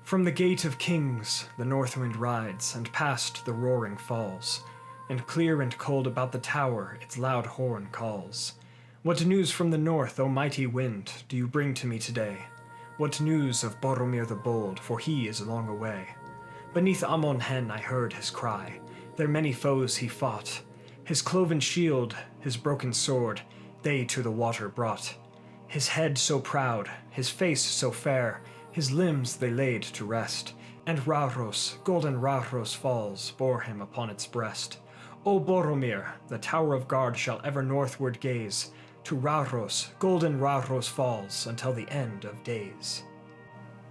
From the gate of kings the north wind rides, and past the roaring falls, and clear and cold about the tower its loud horn calls. What news from the north, O mighty wind, do you bring to me today? What news of Boromir the bold, for he is long away? Beneath Amon Hen I heard his cry, their many foes he fought. His cloven shield, his broken sword, they to the water brought. His head so proud, his face so fair, his limbs they laid to rest, and Rauros, golden Rauros falls, bore him upon its breast. O Boromir, the tower of guard shall ever northward gaze, to Rauros, golden Rauros falls, until the end of days.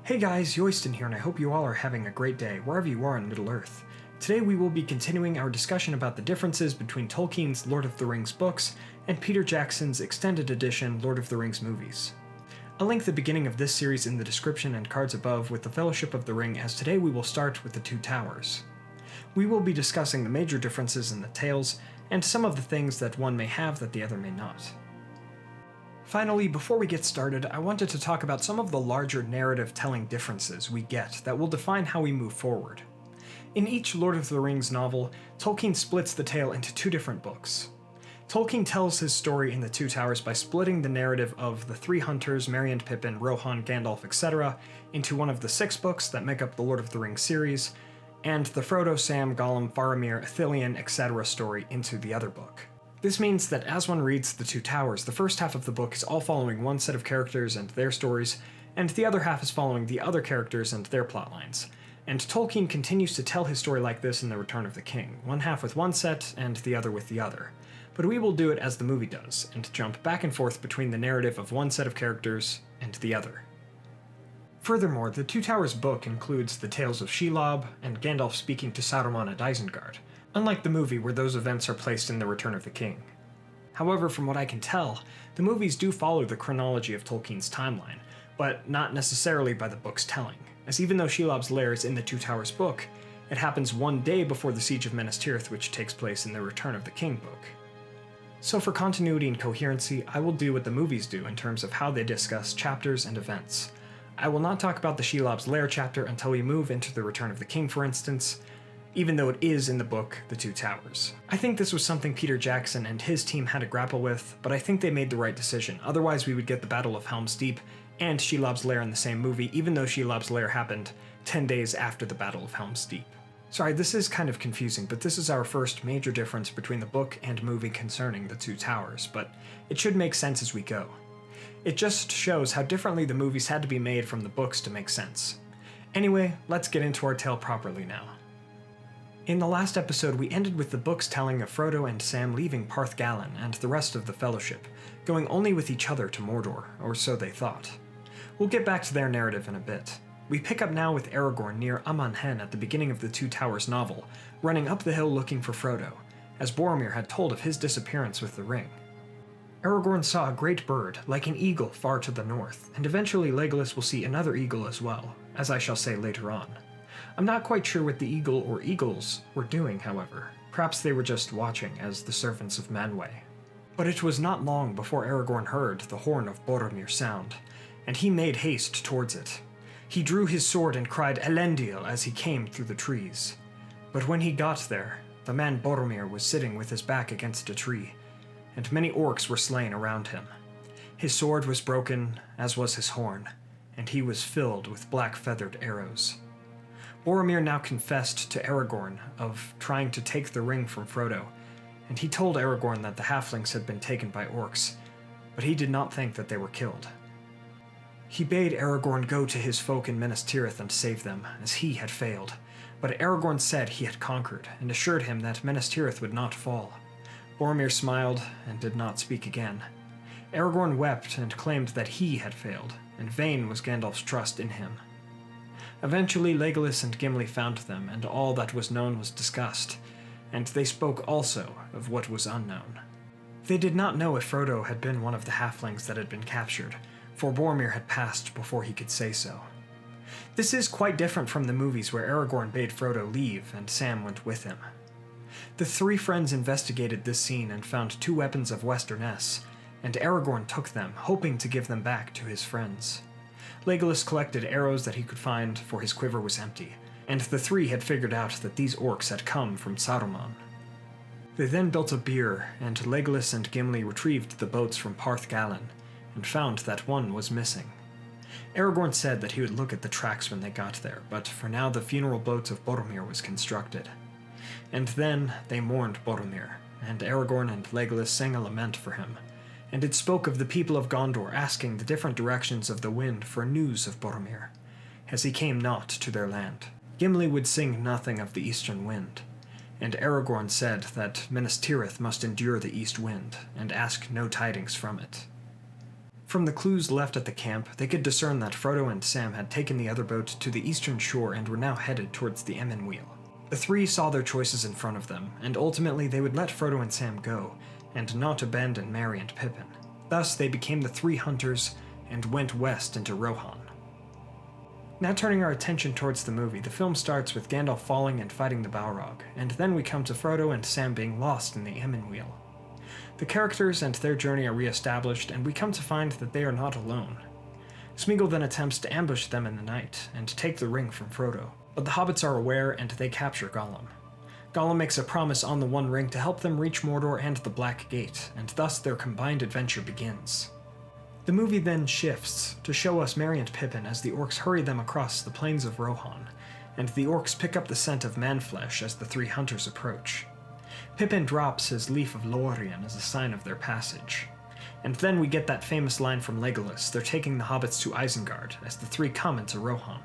Hey guys, Yoiston here, and I hope you all are having a great day, wherever you are in Middle-earth. Today we will be continuing our discussion about the differences between Tolkien's Lord of the Rings books and Peter Jackson's extended edition Lord of the Rings movies. I'll link the beginning of this series in the description and cards above with the Fellowship of the Ring, as today we will start with the Two Towers. We will be discussing the major differences in the tales, and some of the things that one may have that the other may not. Finally, before we get started, I wanted to talk about some of the larger narrative-telling differences we get that will define how we move forward. In each Lord of the Rings novel, Tolkien splits the tale into two different books. Tolkien tells his story in the Two Towers by splitting the narrative of the three hunters, Merry and Pippin, Rohan, Gandalf, etc., into one of the 6 books that make up the Lord of the Rings series, and the Frodo, Sam, Gollum, Faramir, Ithilien, etc. story into the other book. This means that as one reads the Two Towers, the first half of the book is all following one set of characters and their stories, and the other half is following the other characters and their plotlines. And Tolkien continues to tell his story like this in The Return of the King, one half with one set and the other with the other. But we will do it as the movie does, and jump back and forth between the narrative of one set of characters and the other. Furthermore, the Two Towers book includes the tales of Shelob and Gandalf speaking to Saruman at Isengard, unlike the movie where those events are placed in The Return of the King. However, from what I can tell, the movies do follow the chronology of Tolkien's timeline, but not necessarily by the book's telling, as even though Shelob's lair is in the Two Towers book, it happens one day before the Siege of Minas Tirith, which takes place in the Return of the King book. So for continuity and coherency, I will do what the movies do in terms of how they discuss chapters and events. I will not talk about the Shelob's lair chapter until we move into the Return of the King, for instance, even though it is in the book The Two Towers. I think this was something Peter Jackson and his team had to grapple with, but I think they made the right decision, otherwise we would get the Battle of Helm's Deep and Shelob's lair in the same movie, even though Shelob's lair happened 10 days after the Battle of Helm's Deep. Sorry, this is kind of confusing, but this is our first major difference between the book and movie concerning the Two Towers, but it should make sense as we go. It just shows how differently the movies had to be made from the books to make sense. Anyway, let's get into our tale properly now. In the last episode, we ended with the book's telling of Frodo and Sam leaving Parth Galen and the rest of the Fellowship, going only with each other to Mordor, or so they thought. We'll get back to their narrative in a bit. We pick up now with Aragorn near Amon Hen at the beginning of the Two Towers novel, running up the hill looking for Frodo, as Boromir had told of his disappearance with the ring. Aragorn saw a great bird, like an eagle, far to the north, and eventually Legolas will see another eagle as well, as I shall say later on. I'm not quite sure what the eagle or eagles were doing, however. Perhaps they were just watching as the servants of Manwë. But it was not long before Aragorn heard the horn of Boromir sound, and he made haste towards it. He drew his sword and cried Elendil as he came through the trees. But when he got there, the man Boromir was sitting with his back against a tree, and many orcs were slain around him. His sword was broken, as was his horn, and he was filled with black feathered arrows. Boromir now confessed to Aragorn of trying to take the ring from Frodo, and he told Aragorn that the halflings had been taken by orcs, but he did not think that they were killed. He bade Aragorn go to his folk in Minas Tirith and save them, as he had failed, but Aragorn said he had conquered, and assured him that Minas Tirith would not fall. Boromir smiled and did not speak again. Aragorn wept and claimed that he had failed, and vain was Gandalf's trust in him. Eventually Legolas and Gimli found them, and all that was known was discussed, and they spoke also of what was unknown. They did not know if Frodo had been one of the halflings that had been captured, for Boromir had passed before he could say so. This is quite different from the movies where Aragorn bade Frodo leave and Sam went with him. The three friends investigated this scene and found 2 weapons of Westernesse, and Aragorn took them, hoping to give them back to his friends. Legolas collected arrows that he could find, for his quiver was empty, and the three had figured out that these orcs had come from Saruman. They then built a bier, and Legolas and Gimli retrieved the boats from Parth Galen, and found that one was missing. Aragorn said that he would look at the tracks when they got there, but for now the funeral boat of Boromir was constructed. And then they mourned Boromir, and Aragorn and Legolas sang a lament for him, and it spoke of the people of Gondor asking the different directions of the wind for news of Boromir, as he came not to their land. Gimli would sing nothing of the eastern wind, and Aragorn said that Minas Tirith must endure the east wind, and ask no tidings from it. From the clues left at the camp, they could discern that Frodo and Sam had taken the other boat to the eastern shore and were now headed towards the Emyn Wheel. The three saw their choices in front of them, and ultimately they would let Frodo and Sam go, and not abandon Merry and Pippin. Thus they became the three hunters, and went west into Rohan. Now turning our attention towards the movie, the film starts with Gandalf falling and fighting the Balrog, and then we come to Frodo and Sam being lost in the Emyn Wheel. The characters and their journey are re-established, and we come to find that they are not alone. Smeagol then attempts to ambush them in the night, and take the ring from Frodo, but the hobbits are aware and they capture Gollum. Gollum makes a promise on the One Ring to help them reach Mordor and the Black Gate, and thus their combined adventure begins. The movie then shifts to show us Merry and Pippin as the orcs hurry them across the plains of Rohan, and the orcs pick up the scent of man-flesh as the three hunters approach. Pippin drops his leaf of Lorien as a sign of their passage. And then we get that famous line from Legolas, they're taking the hobbits to Isengard, as the three come into Rohan.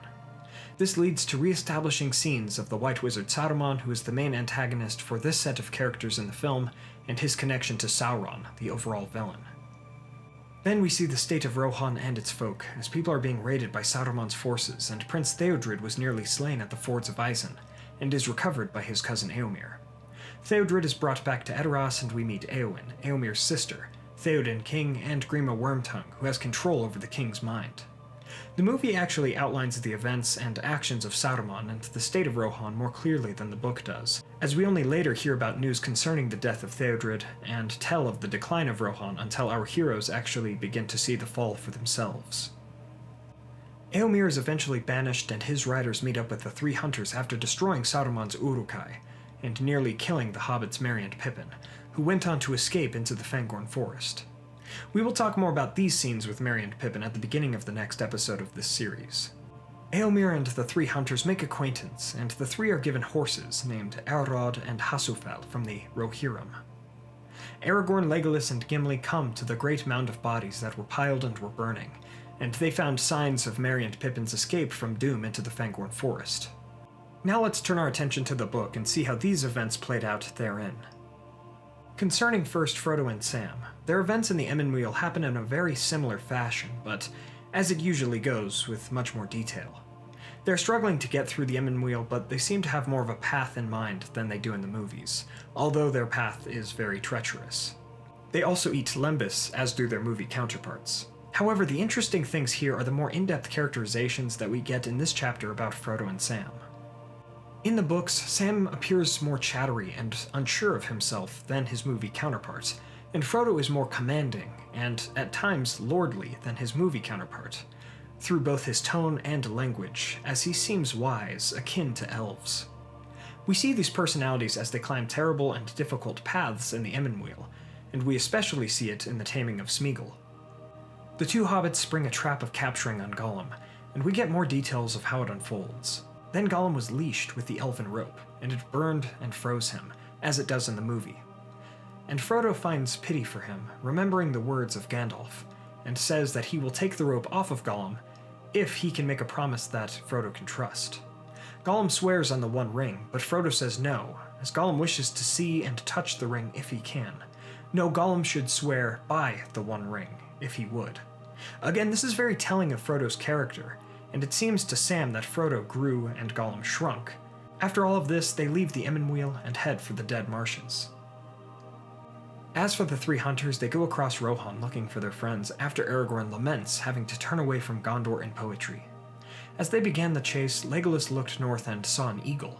This leads to re-establishing scenes of the White Wizard Saruman, who is the main antagonist for this set of characters in the film, and his connection to Sauron, the overall villain. Then we see the state of Rohan and its folk, as people are being raided by Saruman's forces, and Prince Theodred was nearly slain at the fords of Isen, and is recovered by his cousin Éomer. Theodred is brought back to Edoras, and we meet Éowyn, Éomer's sister, Theoden King, and Grima Wormtongue, who has control over the king's mind. The movie actually outlines the events and actions of Saruman and the state of Rohan more clearly than the book does, as we only later hear about news concerning the death of Theodred and tell of the decline of Rohan until our heroes actually begin to see the fall for themselves. Éomer is eventually banished, and his riders meet up with the three hunters after destroying Saruman's Uruk-hai, and nearly killing the hobbits Merry and Pippin, who went on to escape into the Fangorn forest. We will talk more about these scenes with Merry and Pippin at the beginning of the next episode of this series. Éomer and the three hunters make acquaintance, and the three are given horses named Elrod and Hasufel from the Rohirrim. Aragorn, Legolas, and Gimli come to the great mound of bodies that were piled and were burning, and they found signs of Merry and Pippin's escape from Doom into the Fangorn forest. Now let's turn our attention to the book and see how these events played out therein. Concerning first Frodo and Sam, their events in the Emyn Wheel happen in a very similar fashion, but as it usually goes, with much more detail. They're struggling to get through the Emyn Wheel, but they seem to have more of a path in mind than they do in the movies, although their path is very treacherous. They also eat lembas, as do their movie counterparts. However, the interesting things here are the more in-depth characterizations that we get in this chapter about Frodo and Sam. In the books, Sam appears more chattery and unsure of himself than his movie counterpart, and Frodo is more commanding and, at times, lordly than his movie counterpart, through both his tone and language, as he seems wise, akin to elves. We see these personalities as they climb terrible and difficult paths in the Emyn Wheel, and we especially see it in the taming of Smeagol. The two hobbits spring a trap of capturing on Gollum, and we get more details of how it unfolds. Then Gollum was leashed with the elven rope, and it burned and froze him, as it does in the movie. And Frodo finds pity for him, remembering the words of Gandalf, and says that he will take the rope off of Gollum if he can make a promise that Frodo can trust. Gollum swears on the One Ring, but Frodo says no, as Gollum wishes to see and touch the ring if he can. No, Gollum should swear by the One Ring, if he would. Again, this is very telling of Frodo's character, and it seems to Sam that Frodo grew and Gollum shrunk. After all of this, they leave the Emyn Wheel and head for the Dead Marshes. As for the three hunters, they go across Rohan looking for their friends after Aragorn laments having to turn away from Gondor in poetry. As they began the chase, Legolas looked north and saw an eagle,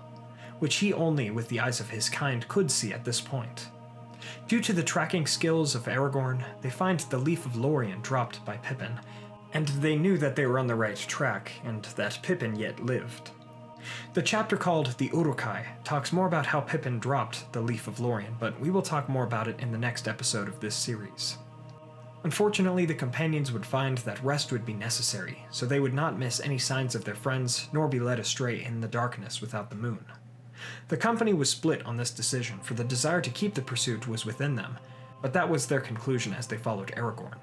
which he only with the eyes of his kind could see at this point. Due to the tracking skills of Aragorn, they find the leaf of Lorien dropped by Pippin, and they knew that they were on the right track, and that Pippin yet lived. The chapter called The Uruk-hai talks more about how Pippin dropped the Leaf of Lorien, but we will talk more about it in the next episode of this series. Unfortunately, the companions would find that rest would be necessary, so they would not miss any signs of their friends, nor be led astray in the darkness without the moon. The company was split on this decision, for the desire to keep the pursuit was within them, but that was their conclusion as they followed Aragorn.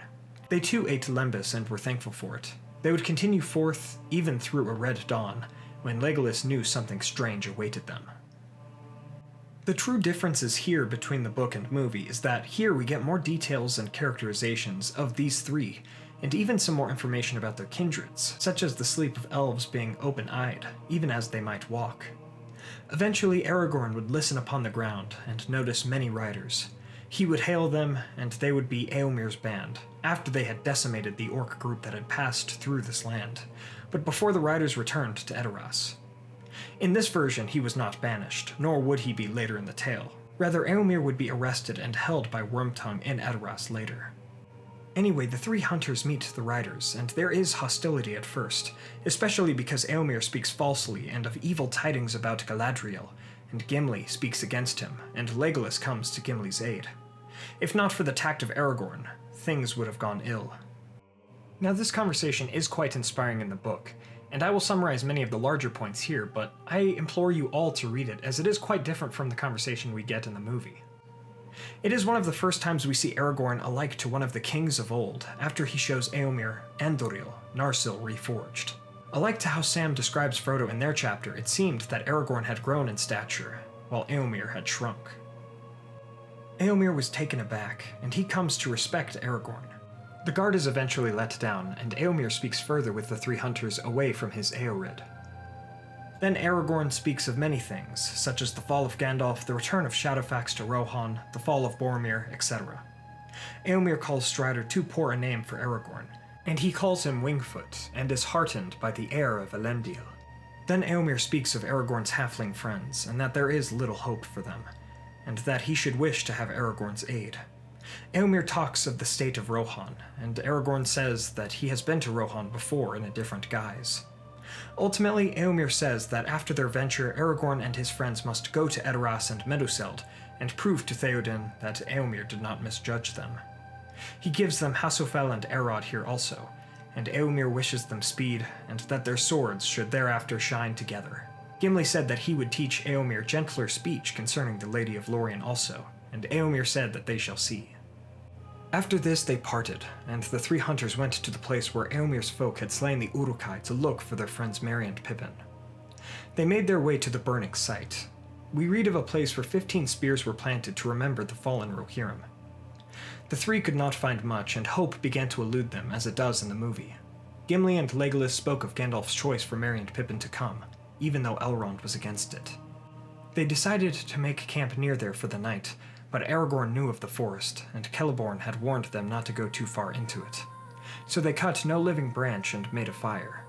They too ate lembas and were thankful for it. They would continue forth, even through a red dawn, when Legolas knew something strange awaited them. The true differences here between the book and movie is that here we get more details and characterizations of these three, and even some more information about their kindreds, such as the sleep of elves being open-eyed, even as they might walk. Eventually, Aragorn would listen upon the ground and notice many riders. He would hail them, and they would be Éomer's band, after they had decimated the orc group that had passed through this land, but before the riders returned to Edoras. In this version, he was not banished, nor would he be later in the tale. Rather, Éomer would be arrested and held by Wormtongue in Edoras later. Anyway, the three hunters meet the riders, and there is hostility at first, especially because Éomer speaks falsely and of evil tidings about Galadriel, and Gimli speaks against him, and Legolas comes to Gimli's aid. If not for the tact of Aragorn, things would have gone ill. Now, this conversation is quite inspiring in the book, and I will summarize many of the larger points here, but I implore you all to read it, as it is quite different from the conversation we get in the movie. It is one of the first times we see Aragorn alike to one of the kings of old, after he shows Éomer Andúril, Narsil reforged. Alike to how Sam describes Frodo in their chapter, it seemed that Aragorn had grown in stature, while Éomer had shrunk. Éomer was taken aback, and he comes to respect Aragorn. The guard is eventually let down, and Éomer speaks further with the three hunters away from his Eorid. Then Aragorn speaks of many things, such as the fall of Gandalf, the return of Shadowfax to Rohan, the fall of Boromir, etc. Éomer calls Strider too poor a name for Aragorn, and he calls him Wingfoot, and is heartened by the heir of Elendil. Then Éomer speaks of Aragorn's halfling friends, and that there is little hope for them, and that he should wish to have Aragorn's aid. Éomer talks of the state of Rohan, and Aragorn says that he has been to Rohan before in a different guise. Ultimately, Éomer says that after their venture, Aragorn and his friends must go to Edoras and Meduseld, and prove to Theoden that Éomer did not misjudge them. He gives them Hasofel and Arod here also, and Éomer wishes them speed, and that their swords should thereafter shine together. Gimli said that he would teach Éomer gentler speech concerning the Lady of Lorien also, and Éomer said that they shall see. After this they parted, and the three hunters went to the place where Éomer's folk had slain the Uruk-hai to look for their friends Merry and Pippin. They made their way to the burning site. We read of a place where 15 spears were planted to remember the fallen Rohirrim. The three could not find much, and hope began to elude them, as it does in the movie. Gimli and Legolas spoke of Gandalf's choice for Merry and Pippin to come, even though Elrond was against it. They decided to make camp near there for the night, but Aragorn knew of the forest, and Celeborn had warned them not to go too far into it. So they cut no living branch and made a fire.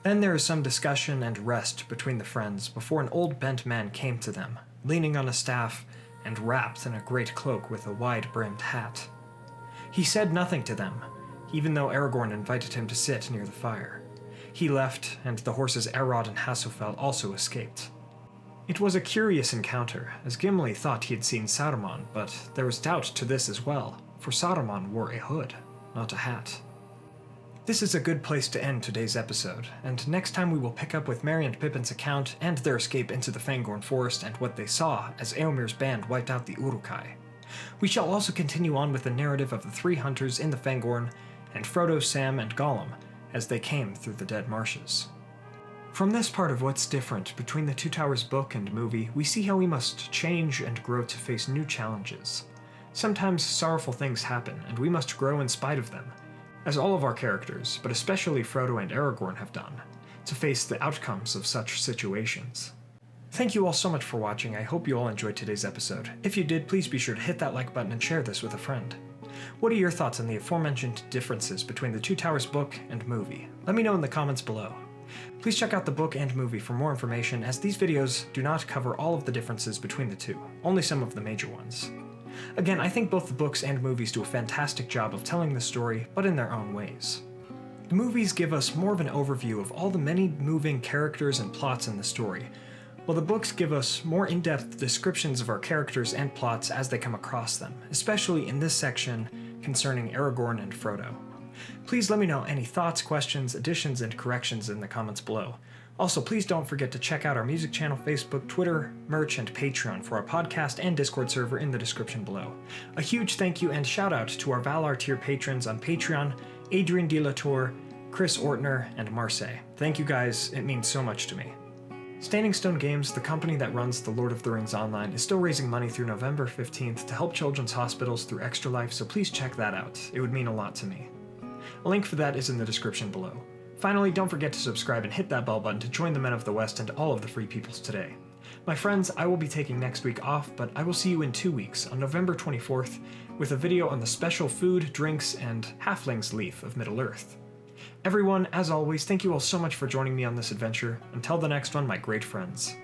Then there is some discussion and rest between the friends before an old bent man came to them, leaning on a staff and wrapped in a great cloak with a wide-brimmed hat. He said nothing to them, even though Aragorn invited him to sit near the fire. He left, and the horses Arod and Hasofel also escaped. It was a curious encounter, as Gimli thought he had seen Saruman, but there was doubt to this as well, for Saruman wore a hood, not a hat. This is a good place to end today's episode, and next time we will pick up with Merry and Pippin's account and their escape into the Fangorn forest and what they saw as Éomer's band wiped out the Uruk-hai. We shall also continue on with the narrative of the three hunters in the Fangorn, and Frodo, Sam, and Gollum as they came through the Dead Marshes. From this part of what's different between the Two Towers book and movie, we see how we must change and grow to face new challenges. Sometimes sorrowful things happen, and we must grow in spite of them, as all of our characters, but especially Frodo and Aragorn have done, to face the outcomes of such situations. Thank you all so much for watching. I hope you all enjoyed today's episode. If you did, please be sure to hit that like button and share this with a friend. What are your thoughts on the aforementioned differences between the Two Towers book and movie? Let me know in the comments below. Please check out the book and movie for more information, as these videos do not cover all of the differences between the two, only some of the major ones. Again, I think both the books and movies do a fantastic job of telling the story, but in their own ways. The movies give us more of an overview of all the many moving characters and plots in the story, while the books give us more in-depth descriptions of our characters and plots as they come across them, especially in this section concerning Aragorn and Frodo. Please let me know any thoughts, questions, additions, and corrections in the comments below. Also, please don't forget to check out our music channel, Facebook, Twitter, merch, and Patreon for our podcast and Discord server in the description below. A huge thank you and shout out to our Valar tier patrons on Patreon, Adrian De La Tour, Chris Ortner, and Marseille. Thank you guys, it means so much to me. Standing Stone Games, the company that runs the Lord of the Rings Online, is still raising money through November 15th to help children's hospitals through Extra Life, so please check that out. It would mean a lot to me. A link for that is in the description below. Finally, don't forget to subscribe and hit that bell button to join the Men of the West and all of the Free Peoples today. My friends, I will be taking next week off, but I will see you in 2 weeks, on November 24th, with a video on the special food, drinks, and halflings leaf of Middle-earth. Everyone, as always, thank you all so much for joining me on this adventure. Until the next one, my great friends.